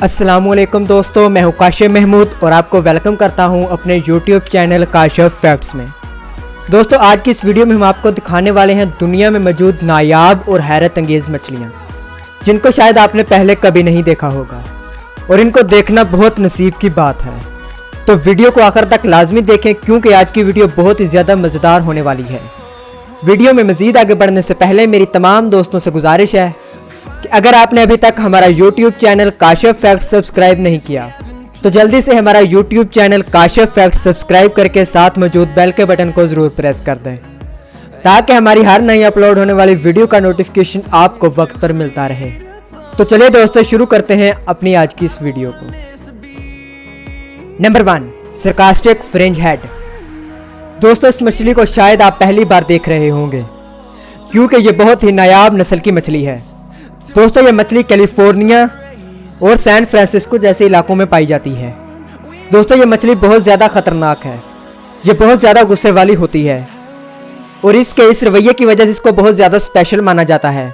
अस्सलामुअलैकुम दोस्तों, मैं हूँ काशिफ महमूद और आपको वेलकम करता हूँ अपने YouTube चैनल काशिफ फैक्ट्स में। दोस्तों, आज की इस वीडियो में हम आपको दिखाने वाले हैं दुनिया में मौजूद नायाब और हैरत अंगेज़ मछलियाँ, जिनको शायद आपने पहले कभी नहीं देखा होगा और इनको देखना बहुत नसीब की बात है। तो वीडियो को आखिर तक लाजमी देखें क्योंकि आज की वीडियो बहुत ही ज़्यादा मज़ेदार होने वाली है। वीडियो में मज़ीद आगे बढ़ने से पहले मेरी तमाम दोस्तों से गुजारिश है कि अगर आपने अभी तक हमारा YouTube channel Kashif facts subscribe नहीं किया तो जल्दी से हमारा YouTube channel Kashif facts subscribe करके साथ मौजूद बेल के बटन को ज़रूर प्रेस कर दें ताकि हमारी हर नई अपलोड होने वाली वीडियो का नोटिफिकेशन आपको वक्त पर मिलता रहे। तो चलिए दोस्तों, शुरू करते हैं अपनी आज की इस वीडियो को। Number 1, sarcastic fringe head. दोस्तों, इस मछली को शायद आप पहली बार देख रहे होंगे क्योंकि ये बहुत ही नायाब नस्ल की मछली है। दोस्तों, ये मछली कैलिफोर्निया और सैन फ्रांसिस्को जैसे इलाकों में पाई जाती है। दोस्तों, ये मछली बहुत ज़्यादा ख़तरनाक है। ये बहुत ज़्यादा गुस्से वाली होती है और इसके इस रवैये की वजह से इसको बहुत ज़्यादा स्पेशल माना जाता है।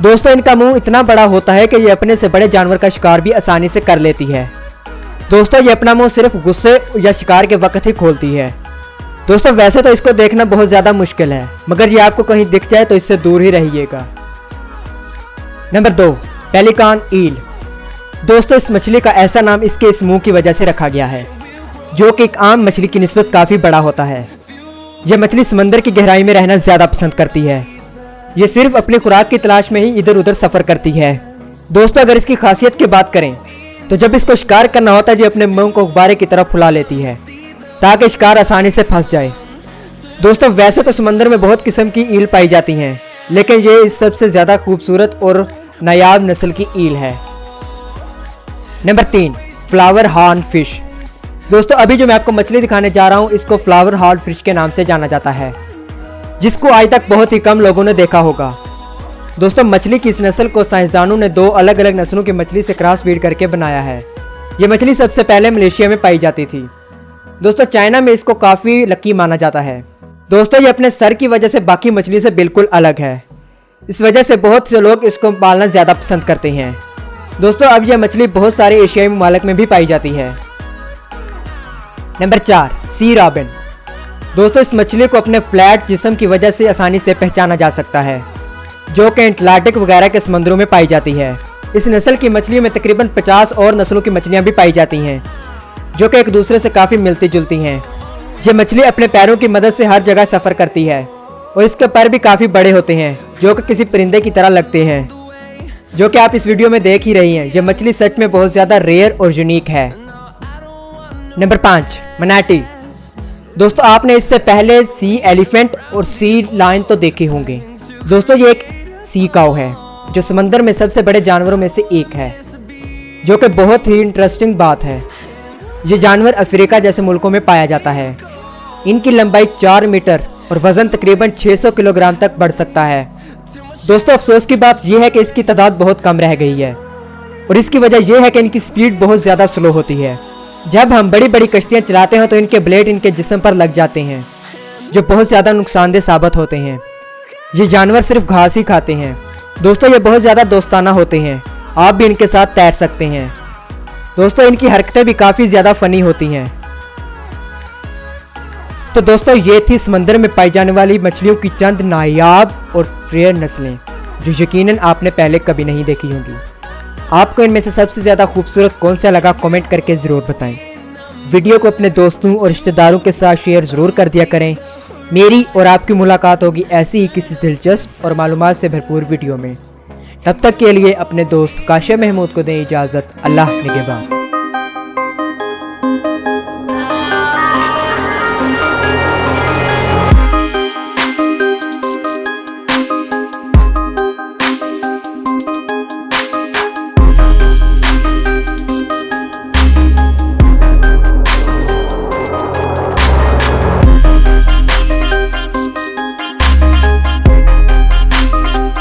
दोस्तों, इनका मुंह इतना बड़ा होता है कि ये अपने से बड़े जानवर का शिकार भी आसानी से कर लेती है। दोस्तों, ये अपना मुंह सिर्फ गुस्से या शिकार के वक्त ही खोलती है। दोस्तों, वैसे तो इसको देखना बहुत ज़्यादा मुश्किल है, मगर ये आपको कहीं दिख जाए तो इससे दूर ही रहिएगा। नंबर 2, पेलिकान ईल। दोस्तों, इस मछली का ऐसा नाम इसके इस मुंह की वजह से रखा गया है, जो कि एक आम मछली की निस्बत काफ़ी बड़ा होता है। यह मछली समंदर की गहराई में रहना ज़्यादा पसंद करती है। ये सिर्फ अपनी खुराक की तलाश में ही इधर उधर सफ़र करती है। दोस्तों, अगर इसकी खासियत की बात करें तो जब इसको शिकार करना होता है ये अपने मुंह को गुब्बारे की तरफ फुला लेती है ताकि शिकार आसानी से फंस जाए। दोस्तों, वैसे तो समंदर में बहुत किस्म की ईल पाई जाती हैं, लेकिन ये इस सबसे ज़्यादा खूबसूरत और नायाब नस्ल की ईल है। Number 3, flower horn fish. दोस्तों, अभी जो मैं आपको मछली दिखाने जा रहा हूँ इसको फ्लावर हॉर्न फिश के नाम से जाना जाता है, जिसको आज तक बहुत ही कम लोगों ने देखा होगा। दोस्तों, मछली की इस नस्ल को साइंसदानों ने 2 अलग अलग नस्लों की मछली से क्रॉस ब्रीड करके बनाया है। ये मछली सबसे पहले मलेशिया में पाई जाती थी। दोस्तों, चाइना में इसको काफ़ी लकी माना जाता है। दोस्तों, ये अपने सर की वजह से बाकी मछलियों से बिल्कुल अलग है। इस वजह से बहुत से लोग इसको पालना ज़्यादा पसंद करते हैं। दोस्तों, अब यह मछली बहुत सारे एशियाई ममालिक में भी पाई जाती है। नंबर 4, सी रॉबिन। दोस्तों, इस मछली को अपने फ्लैट जिस्म की वजह से आसानी से पहचाना जा सकता है, जो कि अटलांटिक वगैरह के समंदरों में पाई जाती है। इस नस्ल की मछलियों में तकरीबन 50 और नस्लों की मछलियाँ भी पाई जाती हैं, जो कि एक दूसरे से काफ़ी मिलती जुलती हैं। ये मछली अपने पैरों की मदद से हर जगह सफ़र करती है और इसके पैर भी काफ़ी बड़े होते हैं, जो कि किसी परिंदे की तरह लगते हैं, जो कि आप इस वीडियो में देख ही रही हैं। यह मछली सच में बहुत ज़्यादा रेयर और यूनिक है। नंबर 5, मनाटी। दोस्तों, आपने इससे पहले सी एलिफेंट और सी लायन तो देखे होंगे। दोस्तों, ये एक सी काऊ है जो समंदर में सबसे बड़े जानवरों में से एक है, जो कि बहुत ही इंटरेस्टिंग बात है। ये जानवर अफ्रीका जैसे मुल्कों में पाया जाता है। इनकी लंबाई 4 मीटर और वज़न तकरीबन 600 किलोग्राम तक बढ़ सकता है। दोस्तों, अफसोस की बात यह है कि इसकी तादाद बहुत कम रह गई है और इसकी वजह यह है कि इनकी स्पीड बहुत ज़्यादा स्लो होती है। जब हम बड़ी बड़ी कश्तियाँ चलाते हैं तो इनके ब्लेड इनके जिस्म पर लग जाते हैं, जो बहुत ज़्यादा नुकसानदेह साबित होते हैं। ये जानवर सिर्फ घास ही खाते हैं। दोस्तों, ये बहुत ज़्यादा दोस्ताना होते हैं, आप भी इनके साथ तैर सकते हैं। दोस्तों, इनकी हरकतें भी काफ़ी ज़्यादा फ़नी होती हैं। तो दोस्तों, ये थी समंदर में पाई जाने वाली मछलियों की चंद नायाब और रेयर नस्लें, जो यकीनन आपने पहले कभी नहीं देखी होंगी। आपको इनमें से सबसे ज़्यादा खूबसूरत कौन सा लगा कमेंट करके ज़रूर बताएं। वीडियो को अपने दोस्तों और रिश्तेदारों के साथ शेयर ज़रूर कर दिया करें। मेरी और आपकी मुलाकात होगी ऐसी ही किसी दिलचस्प और मालूमात से भरपूर वीडियो में। तब तक के लिए अपने दोस्त काशिफ महमूद को दें इजाज़त। अल्लाह निगहबान।